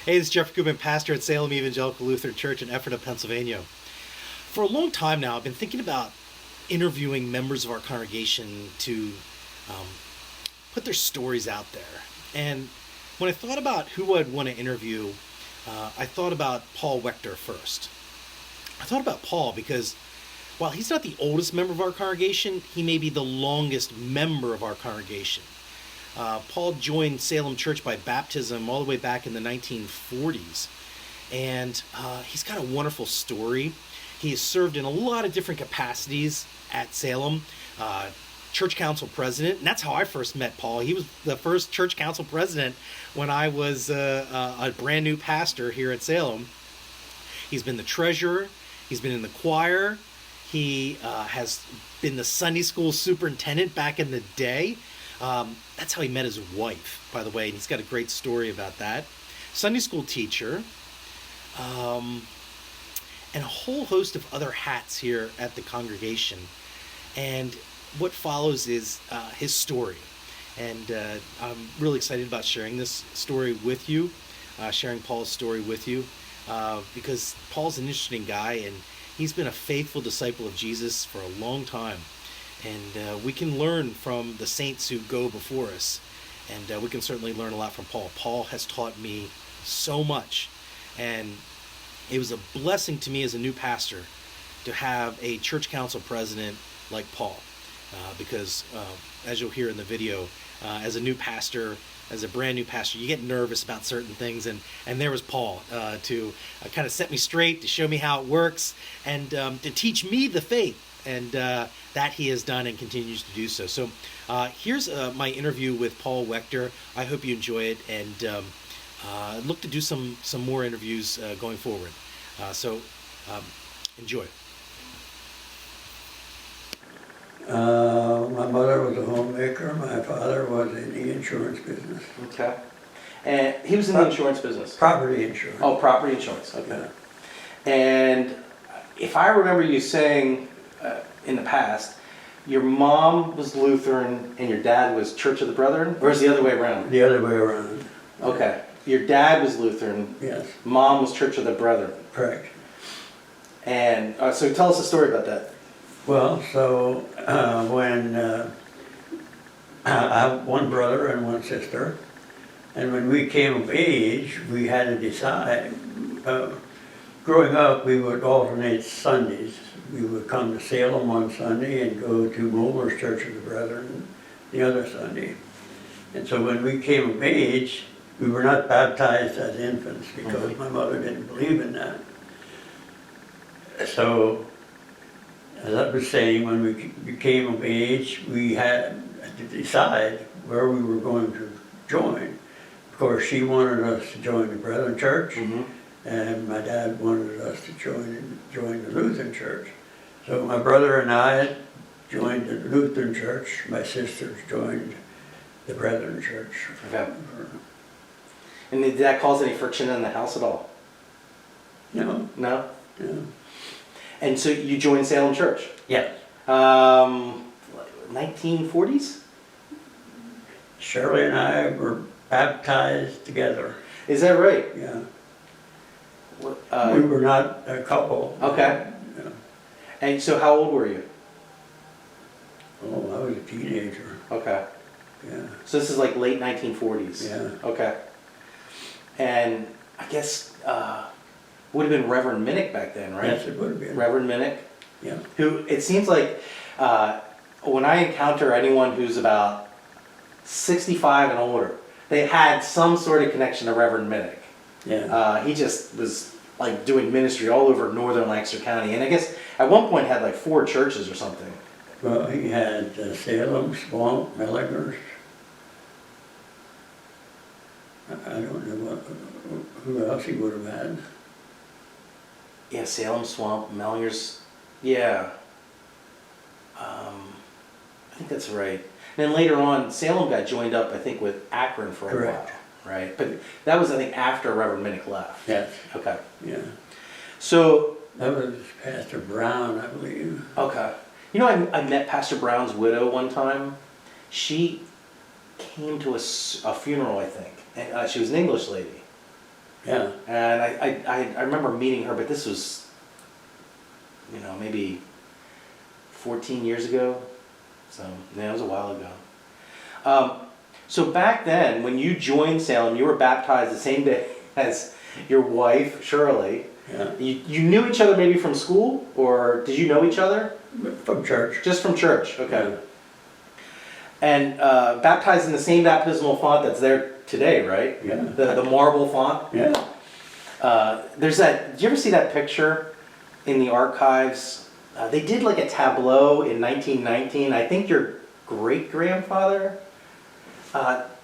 Hey, this is Jeffrey Goodman, pastor at Salem Evangelical Lutheran Church in Ephrata, Pennsylvania. For a long time now, I've been thinking about interviewing members of our congregation to um, put their stories out there. And when I thought about who I'd want to interview, I thought about Paul Wechter first. I thought about Paul because while he's not the oldest member of our congregation, he may be the longest member of our congregation. Paul joined Salem Church by baptism all the way back in the 1940s. And he's got a wonderful story. He has served in a lot of different capacities at Salem. Church council president, and that's how I first met Paul. He was the first church council president when I was a brand new pastor here at Salem. He's been the treasurer. He's been in the choir. He has been the Sunday school superintendent back in the day. That's how he met his wife, by the way, and he's got a great story about that. Sunday school teacher, and a whole host of other hats here at the congregation. And what follows is his story. And I'm really excited about sharing this story with you, sharing Paul's story with you, because Paul's an interesting guy, and he's been a faithful disciple of Jesus for a long time. And we can learn from the saints who go before us. And we can certainly learn a lot from Paul. Paul has taught me so much. And it was a blessing to me as a new pastor to have a church council president like Paul. Because as you'll hear in the video, as a new pastor, as a brand new pastor, you get nervous about certain things. And there was Paul to kind of set me straight, to show me how it works, and to teach me the faith. And that he has done and continues to do so. So here's my interview with Paul Wechter. I hope you enjoy it, and look to do some more interviews going forward. So enjoy. My mother was a homemaker. My father was in the insurance business. Okay. And he was in the insurance business? Property insurance. Oh, property insurance. Okay. Yeah. And if I remember you saying in the past, your mom was Lutheran and your dad was Church of the Brethren? Or is it the other way around? The other way around. Okay. Your dad was Lutheran. Yes. Mom was Church of the Brethren. Correct. And so tell us a story about that. Well, so when I have one brother and one sister, and when we came of age, we had to decide. Growing up, we would alternate Sundays. We would come to Salem one Sunday and go to Muller's Church of the Brethren the other Sunday. And so when we came of age, we were not baptized as infants because my mother didn't believe in that. So, as I was saying, when we became of age, we had to decide where we were going to join. Of course, she wanted us to join the Brethren Church, and my dad wanted us to join the Lutheran Church. So my brother and I joined the Lutheran Church. My sisters joined the Brethren Church. Okay. And did that cause any friction in the house at all? No. No? No. And so you joined Salem Church? Yes. 1940s? Shirley and I were baptized together. Is that right? Yeah. We were not a couple. Okay. Yeah. And so how old were you? Oh, I was a teenager. Okay. Yeah. So this is like late 1940s? Yeah. Okay. And I guess would have been Reverend Minnick back then, right? Yes, it would have been. Reverend Minnick? Yeah. Who, it seems like when I encounter anyone who's about 65 and older, they had some sort of connection to Reverend Minnick. Yeah. He just was like doing ministry all over northern Lancaster County, and I guess at one point had like 4 churches or something. Well, he had Salem, Swamp, Melligers. I don't know who else he would have had. Yeah, Salem, Swamp, Mellingers. Yeah. I think that's right. And then later on, Salem got joined up, I think, with Akron for a Correct. while, right? But that was, I think, after Reverend Minnick left. Yes. Okay. Yeah. So. That was Pastor Brown, I believe. Okay. You know, I met Pastor Brown's widow one time. She came to a funeral, I think. And she was an English lady. Yeah. And I remember meeting her, but this was, maybe 14 years ago. So, yeah, it was a while ago. So back then, when you joined Salem, you were baptized the same day as your wife, Shirley. Yeah. You knew each other maybe from school, or did you know each other? From church. Just from church, okay. Yeah. And baptized in the same baptismal font that's there today, right? Yeah. The marble font. Yeah. There's that. Did you ever see that picture in the archives? They did like a tableau in 1919. I think your great grandfather.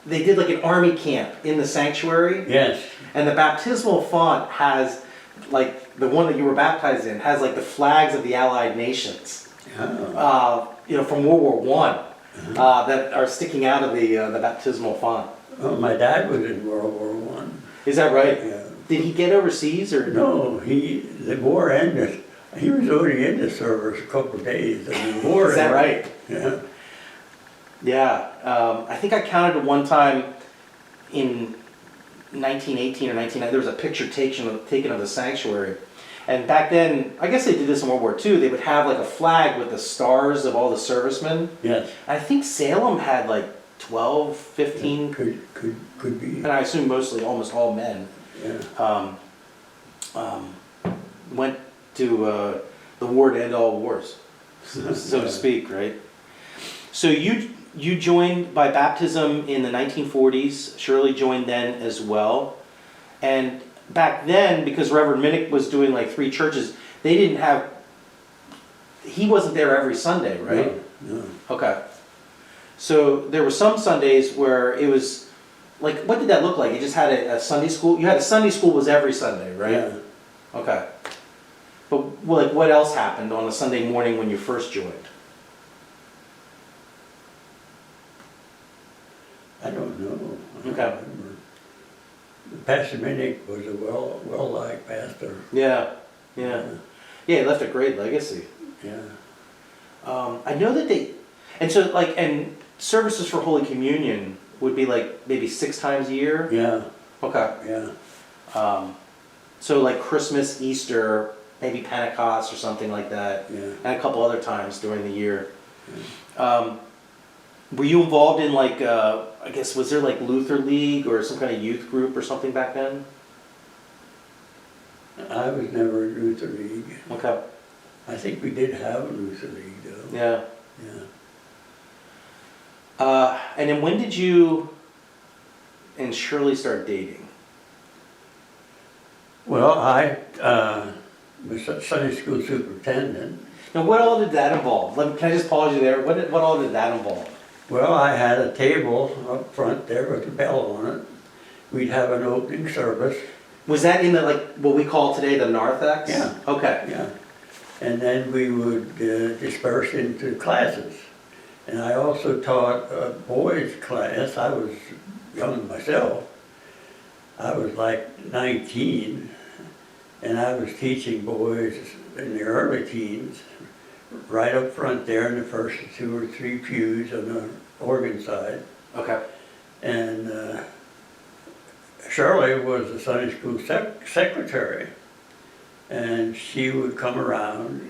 They did like an army camp in the sanctuary. Yes. And the baptismal font has, like the one that you were baptized in, has like the flags of the Allied nations. Oh. From World War One, that are sticking out of the baptismal font. Well, my dad was in World War One. Is that right? Yeah. Did he get overseas or No, the war ended. He was only in the service a couple of days, and the war Is that ended. right? Yeah. Yeah. I think I counted at one time in 1918 or 1990. There was a picture taken of the sanctuary. And back then, I guess they did this in World War II, they would have like a flag with the stars of all the servicemen. Yes. I think Salem had like 12, 15, Could be. and I assume mostly almost all men, Yeah. went to the war to end all wars, so to speak, right? So you joined by baptism in the 1940s. Shirley joined then as well. And back then, because Reverend Minnick was doing like 3 churches, they didn't have, he wasn't there every Sunday, right? No. Okay. So there were some Sundays where it was, like, what did that look like? You just had a Sunday school? You had a Sunday school was every Sunday, right? Yeah. Okay. But like, what else happened on a Sunday morning when you first joined? I don't know. I don't Okay. remember. Pastor Minnick was a well-liked pastor. Yeah. Yeah, he left a great legacy. Yeah. I know that and services for Holy Communion would be like maybe 6 times a year? Yeah. Okay. Yeah. So like Christmas, Easter, maybe Pentecost or something like that, Yeah. and a couple other times during the year. Were you involved in like, I guess, was there like Luther League or some kind of youth group or something back then? I was never in Luther League. Okay. I think we did have a Luther League though. Yeah. Yeah. And then when did you and Shirley start dating? Well, I was a Sunday school superintendent. Now, what all did that involve? Can I just pause you there? What all did that involve? Well, I had a table up front there with a bell on it. We'd have an opening service. Was that in the, like, what we call today the narthex? Yeah. Okay. Yeah. And then we would disperse into classes. And I also taught a boys' class. I was young myself. I was like 19, and I was teaching boys in the early teens, right up front there in the first 2 or 3 pews on the organ side. Okay. And Shirley was the Sunday school secretary, and she would come around,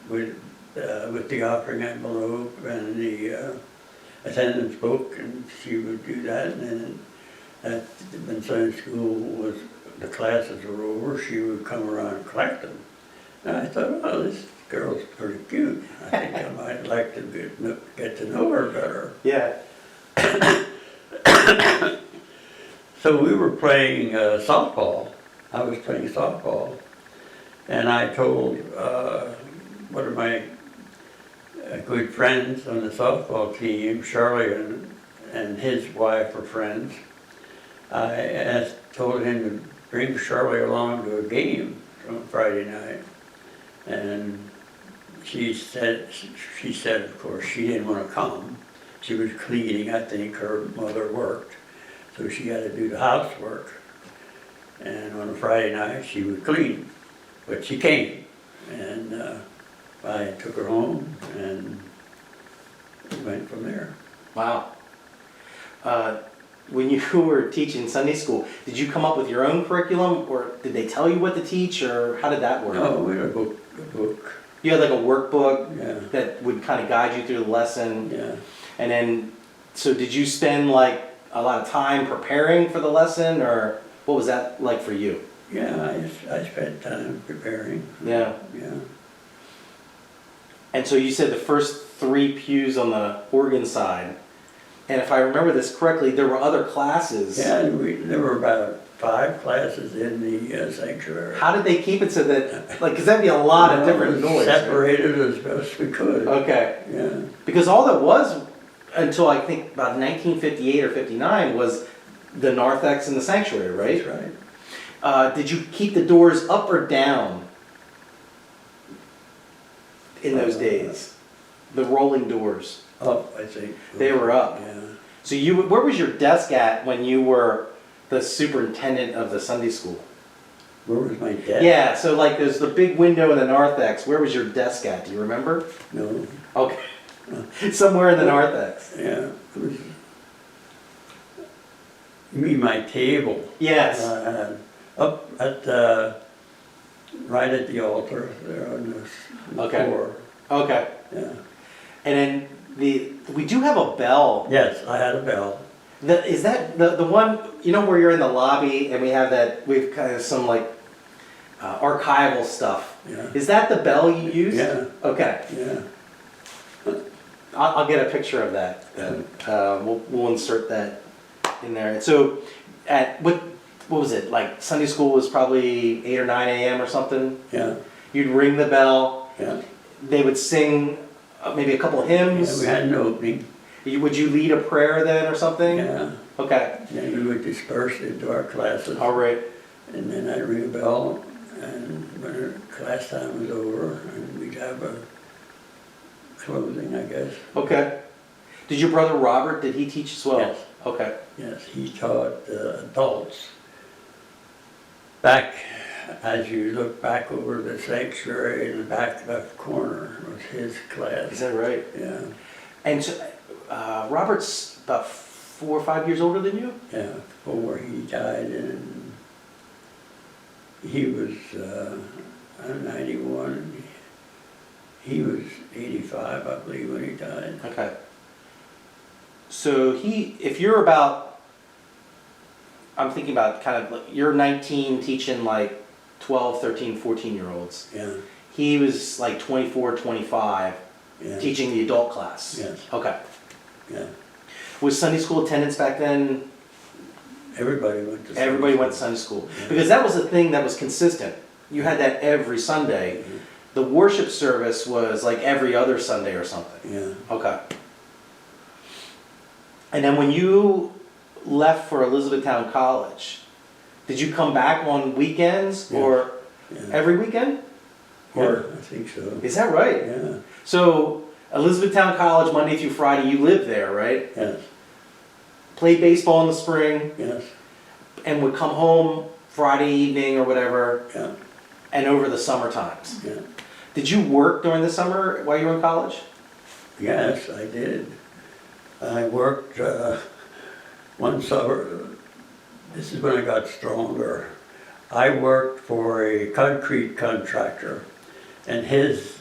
with the offering envelope and the attendance book, and she would do that. And then when Sunday school the classes were over, she would come around and collect them. And I thought, well, this girl's pretty cute. I think I might like to get to know her better. Yeah. So we were playing softball. I was playing softball. And I told one of my good friends on the softball team, Shirley and his wife were friends. I told him to bring Shirley along to a game on Friday night. And she said, of course, she didn't want to come. She was cleaning, I think her mother worked. So she had to do the housework. And on a Friday night, she would clean. But she came. And I took her home and went from there. Wow. when you were teaching Sunday school, did you come up with your own curriculum, or did they tell you what to teach, or how did that work? No, we had a book, You had like a workbook yeah, that would kind of guide you through the lesson, yeah. and then, so did you spend like a lot of time preparing for the lesson, or what was that like for you? Yeah, I spent time preparing. Yeah. Yeah. And so you said the first 3 pews on the organ side, and if I remember this correctly, there were other classes. Yeah, there were about 5 classes in the sanctuary. How did they keep it so that, like, because that'd be a lot of different noise. Right? Separated as best we could. Okay. Yeah. Because all that was, until I think about 1958 or 59, was the narthex and the sanctuary, right? That's right. Did you keep the doors up or down in those days? The rolling doors. Up, I think. They were up. Yeah. So where was your desk at when you were the superintendent of the Sunday school? Where was my desk? Yeah, so like there's the big window in the narthex. Where was your desk at? Do you remember? No. Okay. Somewhere in the narthex. Yeah. It was, you mean my table? Yes. Up at right at the altar there on the Okay. floor. Okay. Yeah. And then we do have a bell. Yes, I had a bell. Is that the one, you know, where you're in the lobby and we've kind of some like archival stuff. Yeah. Is that the bell you use? Yeah. Okay. Yeah. I'll get a picture of that. We'll insert that in there. And so at what was it, like Sunday school was probably 8 or 9 a.m. or something? Yeah. You'd ring the bell. Yeah. They would sing maybe a couple hymns. Yeah, we had an opening. Would you lead a prayer then or something? Yeah. Okay. Then we would disperse into our classes. All right. And then I'd ring a bell, and when class time was over, and we'd have a closing, I guess. Okay. Did your brother Robert, did he teach as well? Yes. Okay. Yes, he taught adults. Back, as you look back over the sanctuary in the back left corner was his class. Is that right? Yeah, And so, Robert's about 4 or 5 years older than you? yeah, before he died, and he was, I'm 91, he was 85, I believe, when he died. Okay. So if you're about, I'm thinking about kind of, you're 19 teaching like 12, 13, 14-year-olds. Yeah, He was like 24, 25, yeah. teaching the adult class. Yes. Okay. Yeah, Was Sunday school attendance back then? everybody went to Sunday Everybody went to school. Sunday school. Yeah. Because that was the thing that was consistent. You had that every Sunday. Mhm. The worship service was like every other Sunday or something. Yeah, Okay. And then when you left for Elizabethtown College, did you come back on weekends Yeah. or yeah. every weekend? Yeah, I think so. Is that right? Yeah, So Elizabethtown College, Monday through Friday, you lived there, right? yes, Played baseball in the spring yes, and would come home Friday evening or whatever yeah, and over the summer times. yeah. Did you work during the summer while you were in college? Yes, I did. I worked one summer, this is when I got stronger. I worked for a concrete contractor, and his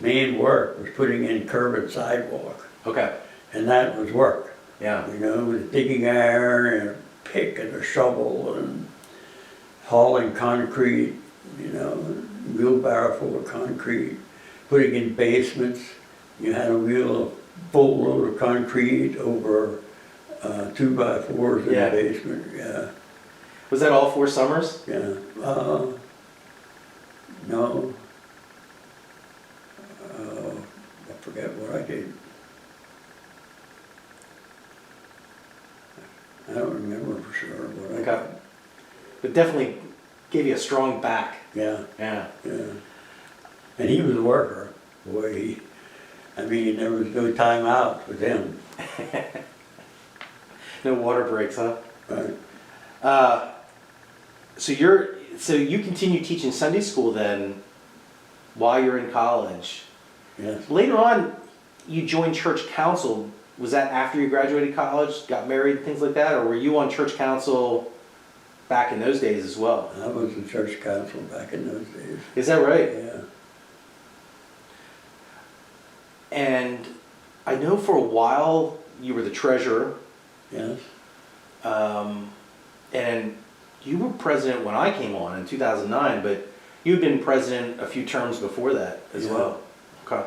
main work was putting in curb and sidewalk, Okay. and that was work. Yeah. You know, with digging iron and a pick and a shovel and hauling concrete, you know, wheelbarrow full of concrete, putting in basements. You had a full load of concrete over 2x4s in Yeah. the basement. Yeah, Was that all 4 summers? yeah. No. I forget what I did. I don't remember for sure what I Okay. But definitely gave you a strong back. did. Yeah. Yeah. Yeah, and he was a worker. Boy, I mean, there was no time out with him. No water breaks, huh? Right? So you continue teaching Sunday school then while you're in college. Yes. Later on, you joined church council. was that after you graduated college, got married, things like that, or were you on church council back in those days as well? I was in church council back in those days. Is that right? Yeah. And I know for a while you were the treasurer, Yes. and you were president when I came on in 2009, but you'd been president a few terms before that as Yeah. well. Okay.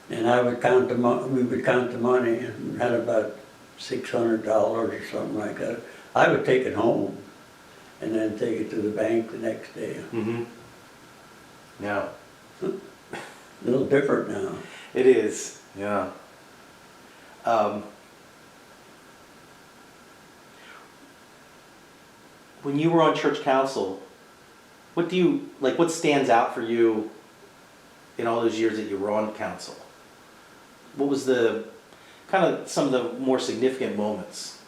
And I would count the we would count the money and had about $600 or something like that. I would take it home and then take it to the bank the next day. Mm-hmm. Yeah. A little different now. It is, yeah. When you were on church council, what stands out for you in all those years that you were on council? What was the, kind of some of the more significant moments?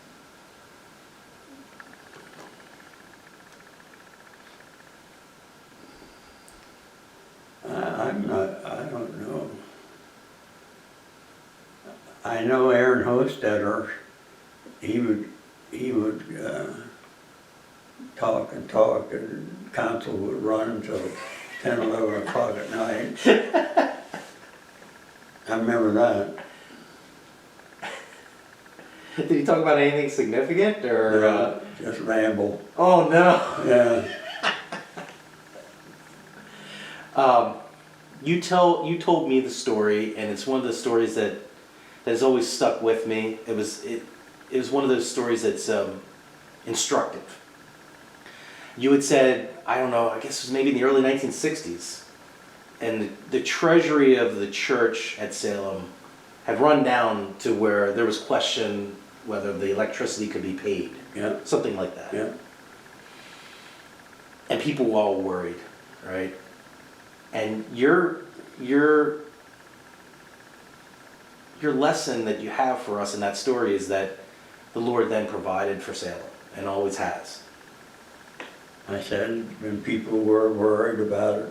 I don't know. I know Aaron Hostetter, he would talk and talk, and council would run until 10, 11 o'clock at night. I remember that. Did he talk about anything significant or? Just ramble. Oh no. Yeah. You told me the story, and it's one of the stories that has always stuck with me. It was one of those stories that's instructive. You had said, I don't know, I guess it was maybe in the early 1960s, and the treasury of the church at Salem had run down to where there was question whether the electricity could be paid. Yeah. Something like that. Yeah. And people were all worried, right? And your lesson that you have for us in that story is that the Lord then provided for Salem and always has. I said, when people were worried about it,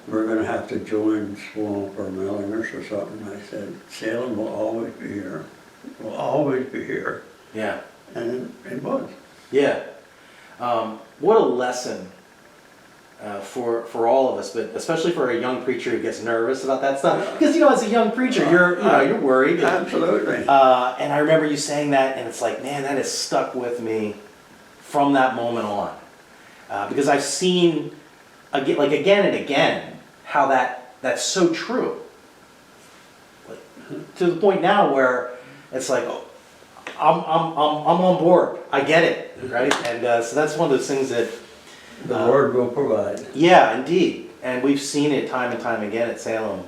we're gonna have to join Swamp or Millingers or something, I said, Salem will always be here. Will always be here. Yeah. And it was. Yeah. What a lesson for all of us, but especially for a young preacher who gets nervous about that stuff. Because as a young preacher, you're worried. Absolutely. And I remember you saying that, and it's like, man, that has stuck with me from that moment on. Because I've seen again and again how that's so true. To the point now where it's like, oh, I'm on board. I get it, right? And so that's one of those things that The Lord will provide. yeah, indeed. And we've seen it time and time again at Salem.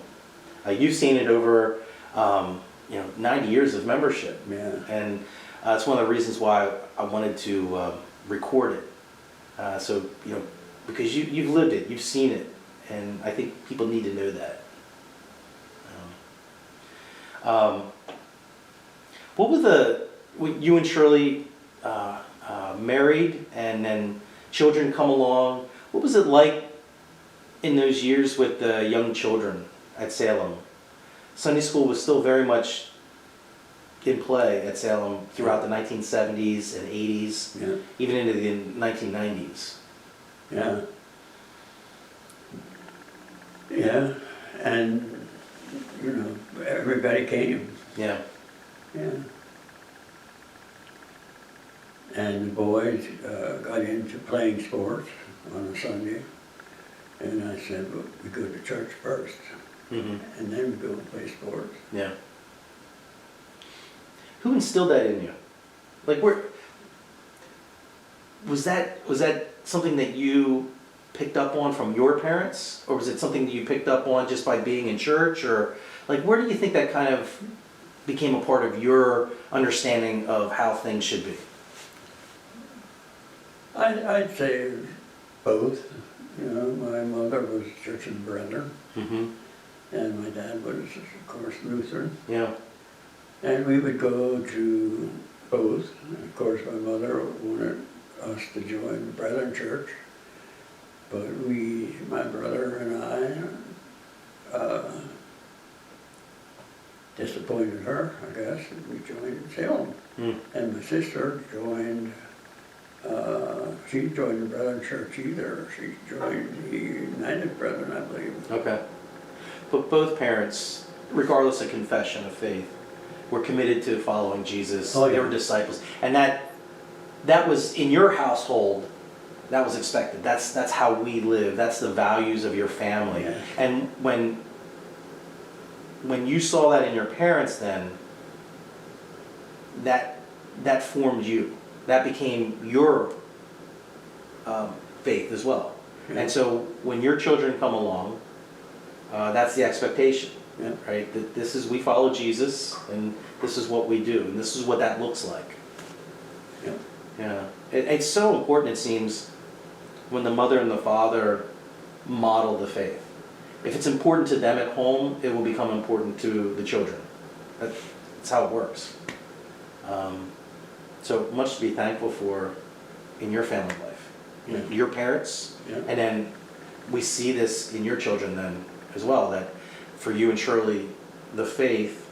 You've seen it over 90 years of membership. Yeah. And it's one of the reasons why I wanted to record it. So because you've lived it, you've seen it, and I think people need to know that. What were when you and Shirley married, and then children come along? What was it like in those years with the young children at Salem? Sunday school was still very much in play at Salem throughout the 1970s and 80s, Yeah. even into the 1990s. Yeah. Yeah. And, everybody came. Yeah. Yeah. And the boys got into playing sports on a Sunday. And I said, well, we go to church first, Mm-hmm. and then we go and play sports. Yeah. Who instilled that in you? Was that something that you picked up on from your parents, or was it something that you picked up on just by being in church, or where do you think that kind of became a part of your understanding of how things should be? I'd say both. My mother was Church of the Brethren, Mm-hmm. and my dad was, of course, Lutheran. Yeah. And we would go to both. And of course, my mother wanted us to join the Brethren Church, but my brother and I, disappointed her, I guess, and we joined Salem. And my sister joined, she joined the Brethren Church either. She joined the United Brethren, I believe. Okay. But both parents, regardless of confession of faith, were committed to following Jesus. Oh, yeah. They were disciples. And that was in your household, that was expected. That's how we live. That's the values of your family. Yes. And when you saw that in your parents then, that formed you. That became your faith as well. Yeah. And so when your children come along, that's the expectation, Yeah. right? That this is, we follow Jesus, and this is what we do, and this is what that looks like. Yeah. Yeah. It's so important, it seems, when the mother and the father model the faith. If it's important to them at home, it will become important to the children. That's how it works. So much to be thankful for in your family life. Yeah. Your parents, Yeah. and then we see this in your children then as well, that for you and Shirley, the faith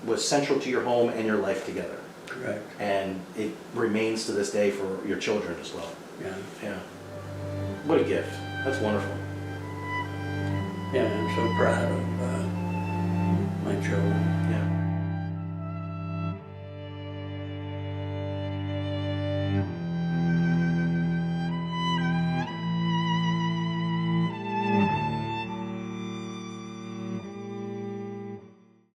was central to your home and your life together. Correct. And it remains to this day for your children as well. Yeah. Yeah. What a gift. That's wonderful. Yeah, I'm so proud of my children. Yeah.